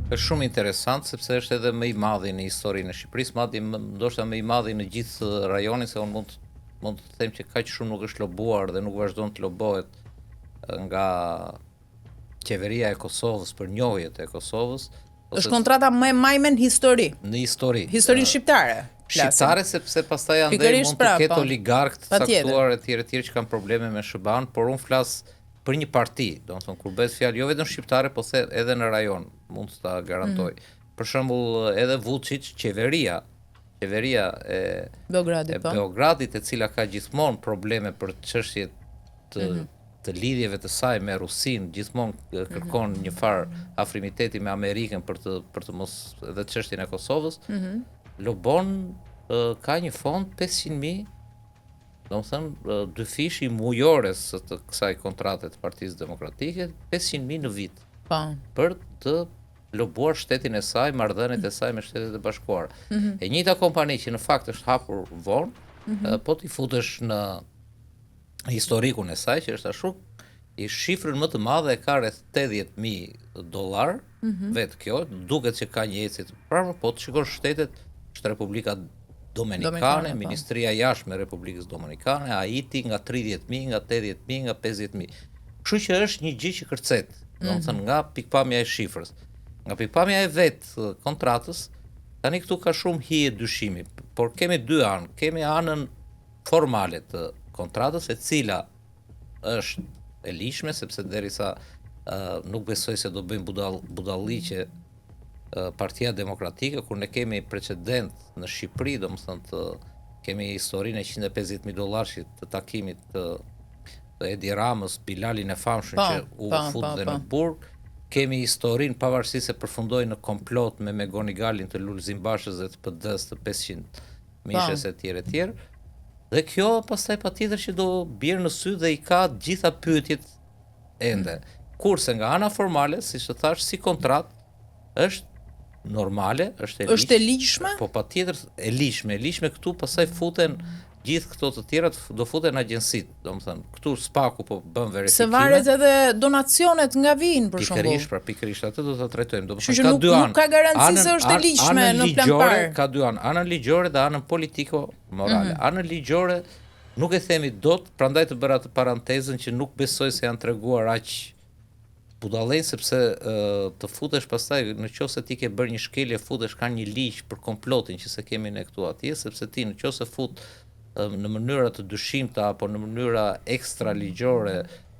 Është shumë interesant sepse është edhe më i madhi në historinë e Shqipërisë, madje ndoshta më i madhi në gjithë rajonin, se unë mund të them që kaq shumë nuk është lobuar dhe nuk vazhdon të lobohet nga qeveria e Kosovës për njohjet e Kosovës. Është kontrata më e majme në histori. Në histori. Historinë shqiptare. Shqiptare, sepse pastaj andaj mund të ketë oligarkë të caktuar e tjerë që kanë probleme me SBA-n, por unë flas për një parti, domethënë kur bëhet fjalë jo vetëm shqiptare, po edhe në rajon, mund të ta garantoj. Për shembull, edhe Vučić, qeveria e Beogradit, e cila ka gjithmonë probleme për çështjet të lidhjeve të saj me Rusinë, gjithmonë kërkon një farë afrimiteti me Amerikën për të mos edhe çështjen e Kosovës. Lobon ka një fond 500.000, domethënë dy fishi mujores të kësaj kontrate të Partisë Demokratike, 500.000 në vit. Për të lobuar shtetin e saj, marrëdhëniet e saj me Shtetet e Bashkuara. E njëjta kompani që në fakt është hapur vonë, po ti futesh në historikun e saj, që është ashtu, i shifrën më të madhe e ka rreth $80.000, vetë kjo, duket që ka një ecje të parë, po të shikosh shtetet, është Republika Dominikane, Ministria e Jashtme e Republikës Dominikane, Haiti nga 30.000, nga 80.000, nga 50.000. Kështu që është një gjë që kërcet, domethënë nga pikpamja e shifrës. Nga pikpamja e vetë kontratës, tani këtu ka shumë hije dyshimi, por kemi dy anë. Kemi anën formale të kontratës, e cila është e lishme, sepse derisa nuk besoj se do bëjmë budalliqe Partia Demokratike, kur ne kemi precedent në Shqipëri, domethënë kemi historinë e $150.000 të takimit të Edi Ramës, Bilalin e famshëm që u fut dhe në burg. Kemi historinë, pavarësisht se përfundoi në komplot me Megonigalin të Lulzim Bashës dhe të PD-s të 500 mishës e tjerë. Dhe kjo pastaj patjetër që do bjerë në sy dhe i ka gjitha pyetjet ende. Kurse nga ana formale, siç të thash, si kontratë është normale, është e lishme? Po patjetër e lishme këtu pastaj futen gjithë këto të tjerat, do futen agjensit, domethënë këtu Spaku po bën verifikime. Se varet edhe donacionet nga vijnë për shembull. Pikërisht, atë do ta trajtojmë. Domethënë ka dy anë. Nuk ka garanci se është e lishme në plan parë. Ka dy anë, anën ligjore dhe anën politiko-morale. Anën ligjore nuk e themi dot, prandaj të bëra të parantezën që nuk besoj se janë treguar aq budallën, sepse të futesh pastaj, nëse ti ke bërë një shkelje, futesh ka një ligj për komplotin që se kemi ne këtu atje, sepse ti nëse fut në mënyra të dyshimta apo në mënyra ekstra ligjore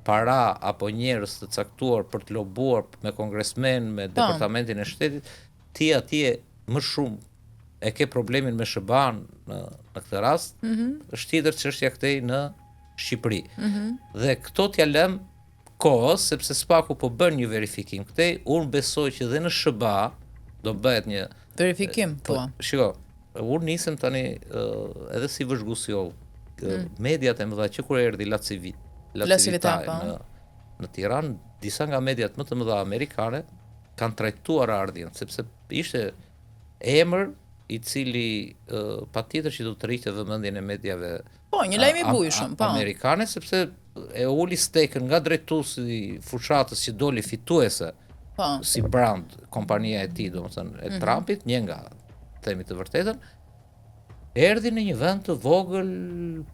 para apo njerëz të caktuar për të lobuar me kongresmen, me departamentin e shtetit, ti atje më shumë e ke problemin me SBA-n në këtë rast, është tjetër çështja këtej në Shqipëri. Dhe këto t'ja lëm kohës, sepse Spaku po bën një verifikim këtej, unë besoj që dhe në SBA do bëhet një verifikim, po. Shiko, unë nisem tani edhe si vëzhguesjoll. Mediat e mëdha që kur erdhi Lacivita në Tiranë, disa nga mediat më të mëdha amerikane kanë trajtuar ardhjen, sepse ishte emër i cili patjetër që do të rriqte vëmendjen e mediave. Po, një lajm i bujshëm, po. Amerikane, sepse e uli stekën nga drejtuesi fushatës që doli fituese, si brand kompania e tij, domethënë e Trumpit, një nga themi të vërtetën, erdhi në një vend të vogël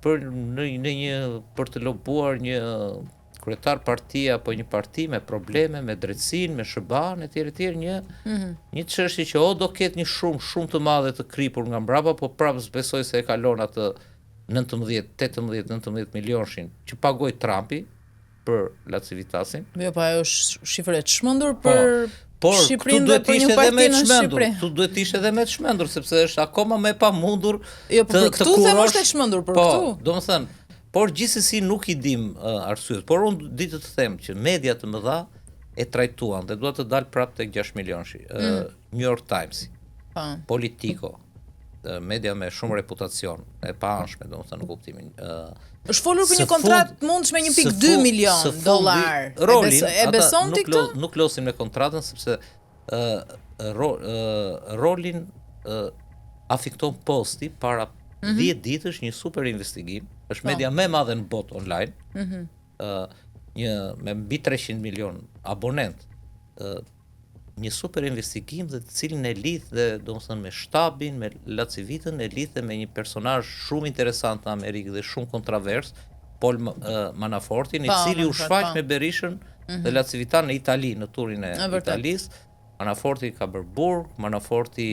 për të lobuar një kryetar partie apo një parti me probleme me drejtsinë, me SBA-n e tjerë, një çështje që o do ketë një shumë të madhe të kripur nga mbrapa, po prapë besoj se e kalon atë 18-19 milionë që pagoi Trumpi për Lacivitasin. Jo, pa ajo është shifre të çmendur për Shqipërinë dhe për një parti në Shqipëri. Tu duhet të ishte edhe më të çmendur, sepse është akoma më e pamundur të këtu them është e çmendur për këtu. Po, domethënë, por gjithsesi nuk i dim arsyet. Por unë di të them që media të mëdha e trajtuan dhe dua të dal prapë tek 6 milionëshi. New York Times, Politico, media me shumë reputacion, e paanshme, domethënë në kuptimin. Është folur për një kontratë mundshme $1.2 milion. E beson ti këtë? Nuk losim me kontratën sepse rolin afikton Posti para 10 ditësh një super investigim. Është media më e madhe në botë online. Me mbi 300 milion abonent. një super investigim dhe të cilin e lidh dhe domethënë me shtabin, me Lacivitën, e lidh me një personazh shumë interesant në Amerikë dhe shumë kontrovers, Paul Manafortin, i cili u shfaq me Berishën dhe Lacivita në Itali, në turin e Italisë. Manaforti ka bërë burg, Manaforti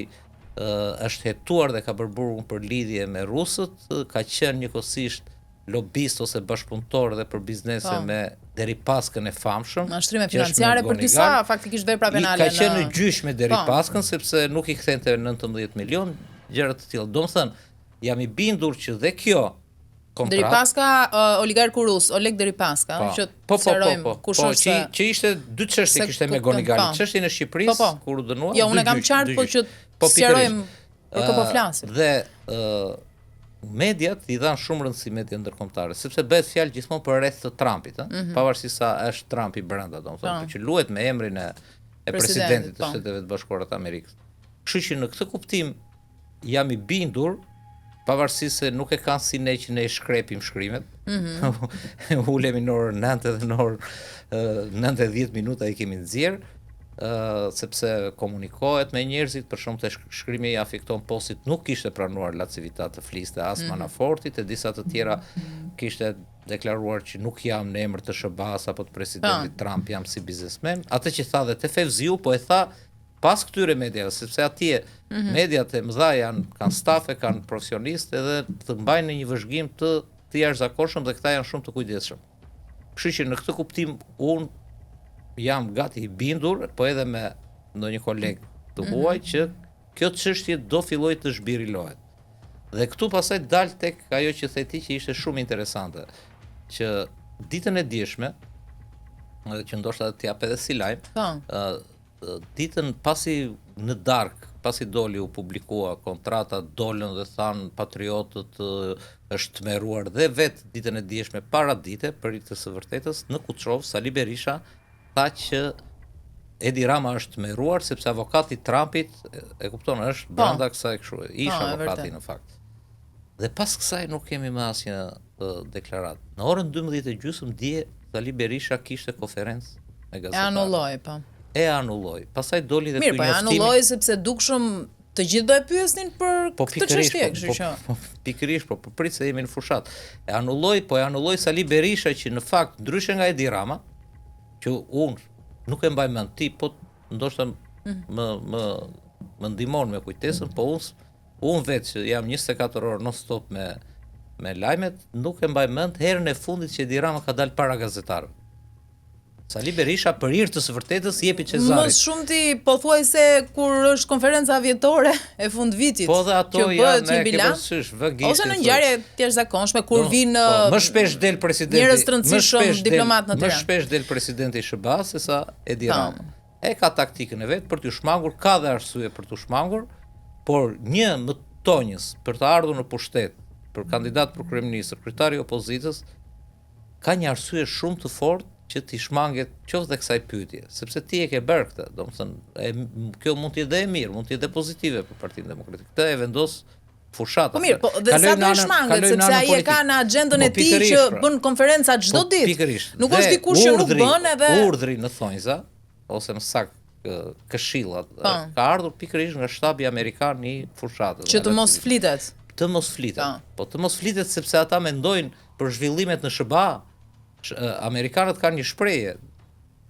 është hetuar dhe ka bërë burgun për lidhje me rusët, ka qenë njëkohësisht lobist ose bashkëpunëtor dhe për biznese me Deripaskën e famshëm. Mashtrime financiare për disa faktikisht vepra penale. Ka qenë në gjyq me Deripaskën sepse nuk i kthente 19 milion, gjëra të tilla. Domethënë, jam i bindur që dhe kjo kontratë Deripaska, oligarku rus, Oleg Deripaska, që sqarojmë kush është. Që ishte dy çështje kishte me Gonigali. Çështjen e Shqipërisë kur u dënuan. Jo, unë kam qartë, po që sqarojmë për kë po flasim. Dhe mediat i dhanë shumë rëndësi media ndërkombëtare, sepse bëhet fjalë gjithmonë për rreth të Trumpit, pavarësisht sa është Trumpi brenda, domethënë, që luhet me emrin e presidentit të Shteteve të Bashkuara të Amerikës. Kështu që në këtë kuptim jam i bindur, pavarësisht se nuk e kanë si ne që ne shkrepim shkrimet. Ulemi në orën 9 dhe në orën 9:10 minuta i kemi nxjerr. Sepse komunikohet me njerëzit, për shkak të shkrimi i afekton postit nuk kishte pranuar Lacivita të fliste as Manafortit, e disa të tjera kishte deklaruar që nuk jam në emër të SBA-s apo të presidentit Trump, jam si biznesmen. Atë që tha dhe te Fevziu, po e tha pas këtyre mediave, sepse atje mediat e mëdha kanë stafe, kanë profesionistë edhe të mbajnë në një vëzhgim të jashtëzakonshëm dhe këta janë shumë të kujdesshëm. Kështu që në këtë kuptim unë jam gati i bindur, po edhe me ndonjë koleg të huaj, që kjo çështje do filloj të zhbirilohet. Dhe këtu pastaj dal tek ajo që the ti që ishte shumë interesante, që ditën e dieshme, që ndoshta të jap edhe si lajm, ditën pasi në darkë, pasi doli u publikua kontrata, dolën dhe thanë patriotët është tmerruar, dhe vetë ditën e dieshme para dite, për të së vërtetës, në Kutshov, Sali Berisha tha që Edi Rama është tmerruar sepse avokati Trumpit, e kupton, është brenda kësaj kështu, ish avokati në fakt. Dhe pas kësaj nuk kemi më asnjë deklaratë. Në orën 12:30 dje Sali Berisha kishte konferencë me gazetarë. E anulloi, po. E anulloi. Pastaj doli dhe mirë, po e anulloi sepse dukshëm të gjithë do e pyesnin për këtë çështje, kështu që. Pikërisht, po prit se jemi në fushat. E anulloi Sali Berisha që në fakt ndryshe nga Edi Rama, që unë nuk e mbaj mend ti, po ndoshta më ndihmon me kujtesën, po unë vetë që jam 24 orë non stop me lajmet, nuk e mbaj mend herën e fundit që Edi Rama ka dalë para gazetarëve. Sali Berisha për hir të së vërtetës jepi Cezarit. Më shumë ti po thuaj se kur është konferenca avjetore e fundvitit. Po dhe ato janë ose në ngjarje të jashtëzakonshme kur vinë më shpesh del presidenti. Njerëz të rëndësishëm diplomat në Tiranë. Më shpesh del presidenti i SBA-s sesa Edi Rama. E ka taktikën e vet për t'u shmangur, ka dhe arsye për t'u shmangur, por një më tonjës për të ardhur në pushtet, për kandidat për kryeminist, kryetari i opozitës, ka një arsye shumë të fortë që t'i shmanget qoftë dhe kësaj pyetje, sepse ti e ke bërë këtë, domethënë kjo mund të jetë e mirë, mund të jetë pozitive për Partinë Demokratike. Këtë e vendos fushata. Po mirë, po dhe sa do shmanget, sepse ai e ka në agjendën e tij që bën konferenca çdo ditë. Nuk është dikush që nuk bën edhe urdhri në thonjza ose më saktë këshillat ka ardhur pikërisht nga shtabi amerikan i fushatës. Që të mos flitet. Të mos flitet. Po të mos flitet sepse ata mendojnë për zhvillimet në SBA. Amerikanët kanë një shprehje.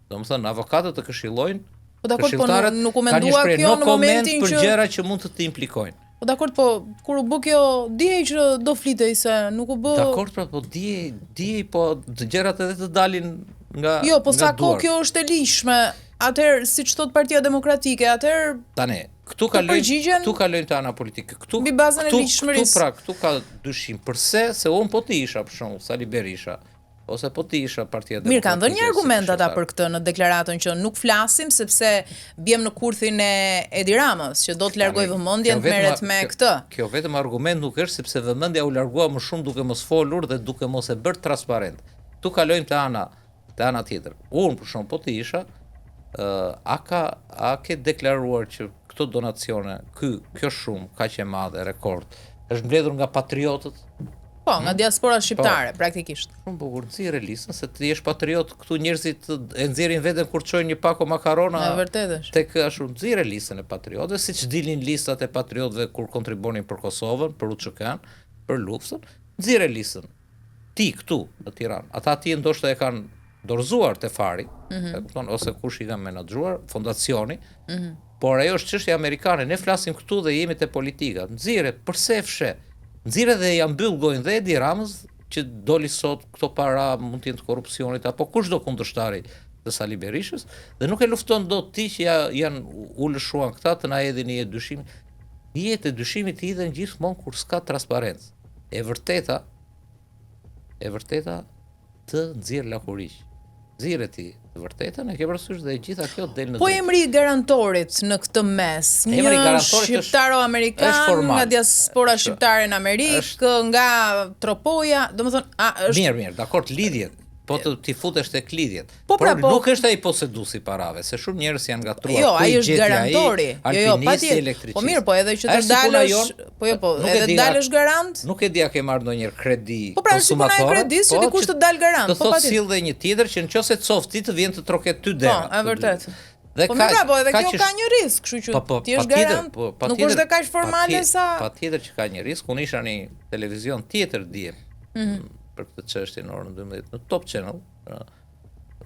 Domethënë avokatët të këshillojnë, këshilltarët nuk u mendua kjo në momentin që për gjëra që mund të të implikojnë. Po dakord, po kur u bë kjo, dihej që do flitej se nuk u bë. Dakord, pra, po dihej, po gjërat edhe të dalin nga jo, po sa kohë kjo është e lishme. Atëherë, siç thot Partia Demokratike, atëherë tani, këtu kalojnë te ana politike. Mbi bazën e lishmërisë. Këtu ka dyshim. Përse? Se unë po ti isha për shembull Sali Berisha. Ose po ti isha Partia Demokratike. Mirë, kanë dhënë një argument ata për këtë në deklaratën që nuk flasim sepse bjem në kurthin e Edi Ramës, që do të largoj vëmendjen të merret me këtë. Kjo vetëm argument nuk është sepse vëmendja u largua më shumë duke mos folur dhe duke mos e bërë transparent. Tu kalojmë te ana tjetër. Unë për shkak po ti isha, a ke deklaruar që këto donacione, kjo shumë kaq e madhe, rekord, është mbledhur nga patriotët? Po, nga diaspora shqiptare, praktikisht. Shumë bukur, nxirre listën, se ti jesh patriot, këtu njerëzit e nxjerrin veten kur çojnë një pako makarona. E vërtetë është. Tek ashtu nxirre listën e patriotëve, siç dilnin listat e patriotëve kur kontribuonin për Kosovën, për UÇK-n, për luftën, nxirre listën. Ti këtu në Tiranë, ata ti ndoshta e kanë dorëzuar te fari, e kupton, ose kush i ka menaxhuar, fondacioni. Por ajo është çështja amerikane, ne flasim këtu dhe jemi te politika. Nxirre, përse fshe? Nxirre dhe ja mbyll gojën dhe Edi Ramës që doli sot këto para mund të jenë të korrupsionit apo kushdo kundërshtari të Sali Berishës dhe nuk e lufton dot ti që janë ulëshuan këta të na hedhin një dyshim. Jetë e dyshimit të hidhen gjithmonë kur s'ka transparencë. E vërteta të nxjerr lakuriq. Nxirre ti të vërtetën, e ke parasysh dhe gjitha kjo del në. Po emri i garantorit në këtë mes, një shqiptaro-amerikan nga diaspora shqiptare në Amerikë, nga Tropoja, domethënë, është mirë, dakord, lidhjet. Po ti futesh tek lidhjet. Por nuk është ai poseduesi parave, se shumë njerëz janë gatruar. Jo, ai është garantori. Jo, patjetër. Po mirë, po edhe që të dalësh, edhe të dalësh garant. Nuk e di a ke marrë ndonjëherë kredi konsumator. Po pra, kredis që dikush të dalë garant. Po patjetër. Të thotë një tjetër që nëse coft ti të vjen të troket ty dera. Po, është vërtet. Po mirë, po edhe kjo ka një risk, kështu që ti je garant. Nuk është kaq formale sa. Patjetër që ka një risk. Unë isha në televizion tjetër dje. Për këtë çështje në orën 12 në Top Channel.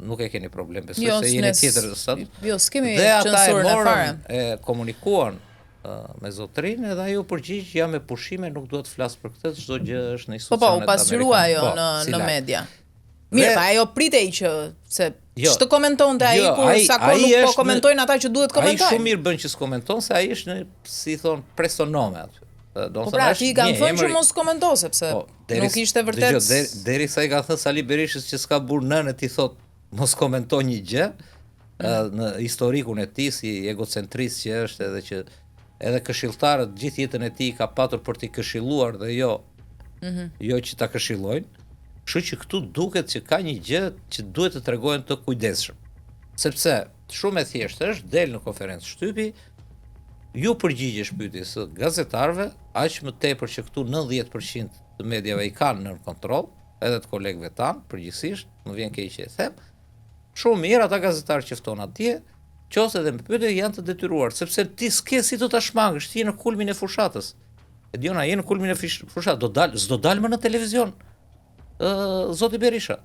Nuk e keni problem, besoj se jeni tjetër sot. Jo, s'kemi censurë në fare. E komunikuan me zotrinë edhe ajo përgjigj jam me pushime, nuk duhet të flas për këtë, çdo gjë është në institucionet amerikane. Po, u pasqyrua ajo në media. Mirë, pa ajo pritej që se ç'të komentonte ai kur sa kohë nuk po komentojnë ata që duhet komentojnë. Ai shumë mirë bën që s'komenton se ai është në, si thon, presonome aty. Po pra, ti kanë thënë që mos komento, sepse nuk ishte vërtet. Derisa i ka thënë Sali Berishës që s'ka burr nënë, ti thot mos komentoj një gjë në historikun e tij si egocentrist që është, edhe që edhe këshilltarët gjithë jetën e tij ka patur për t'i këshilluar dhe jo që ta këshillojnë. Kështu që këtu duket që ka një gjë që duhet të tregojnë të kujdesshëm. Sepse shumë e thjeshtë është del në konferencë shtypi, ju përgjigjesh pyetjes së gazetarëve, aq më tepër që këtu 90% të mediave i kanë nën kontroll, edhe të kolegëve tan, përgjithsisht, më vjen keq që e them. Shumë mirë ata gazetarë që fton atje, qoftë edhe me pyetje janë të detyruar, sepse ti s'ke si do ta shmangësh, ti je në kulmin e fushatës. E diona je në kulmin e fushatës, s'do dal më në televizion. Zoti Berisha.